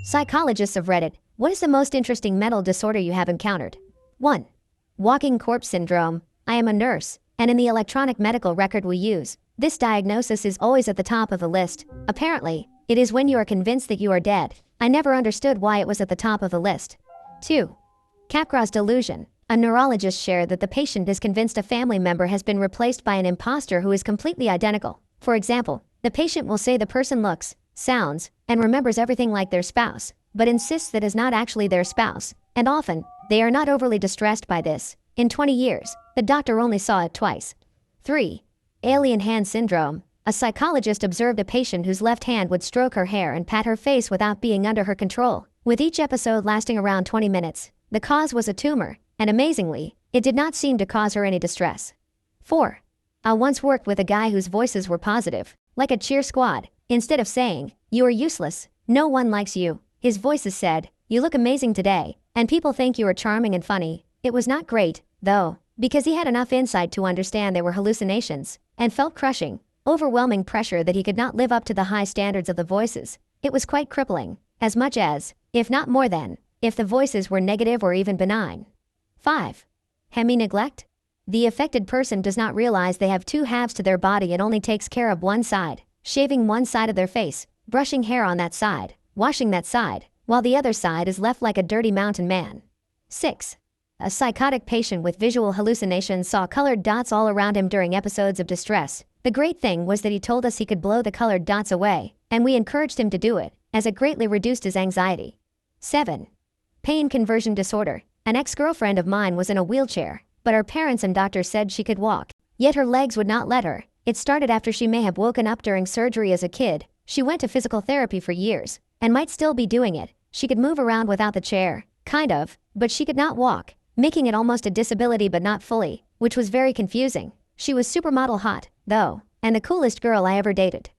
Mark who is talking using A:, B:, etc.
A: Psychologists of Reddit, what is the most interesting mental disorder you have encountered? 1. Walking corpse syndrome. I am a nurse, and in the electronic medical record we use, this diagnosis is always at the top of the list. Apparently, it is when you are convinced that you are dead. I never understood why it was at the top of the list. 2. Capgras delusion. A neurologist shared that the patient is convinced a family member has been replaced by an imposter who is completely identical. For example, the patient will say the person looks, sounds, and remembers everything like their spouse, but insists that is not actually their spouse, and often, they are not overly distressed by this. In 20 years, the doctor only saw it twice. 3. Alien hand syndrome. A psychologist observed a patient whose left hand would stroke her hair and pat her face without being under her control, with each episode lasting around 20 minutes. The cause was a tumor, and amazingly, it did not seem to cause her any distress. 4. I once worked with a guy whose voices were positive, like a cheer squad. Instead of saying, "You are useless, no one likes you," his voices said, "You look amazing today, and people think you are charming and funny." It was not great, though, because he had enough insight to understand they were hallucinations, and felt crushing, overwhelming pressure that he could not live up to the high standards of the voices. It was quite crippling, as much as, if not more than, if the voices were negative or even benign. 5. Hemi-neglect. The affected person does not realize they have two halves to their body and only takes care of one side, shaving one side of their face, brushing hair on that side, washing that side, while the other side is left like a dirty mountain man. 6. A psychotic patient with visual hallucinations saw colored dots all around him during episodes of distress. The great thing was that he told us he could blow the colored dots away, and we encouraged him to do it, as it greatly reduced his anxiety. 7. Pain conversion disorder. An ex-girlfriend of mine was in a wheelchair, but her parents and doctors said she could walk, yet her legs would not let her. It started after she may have woken up during surgery as a kid. She went to physical therapy for years, and might still be doing it. She could move around without the chair, kind of, but she could not walk, making it almost a disability but not fully, which was very confusing. She was supermodel hot, though, and the coolest girl I ever dated.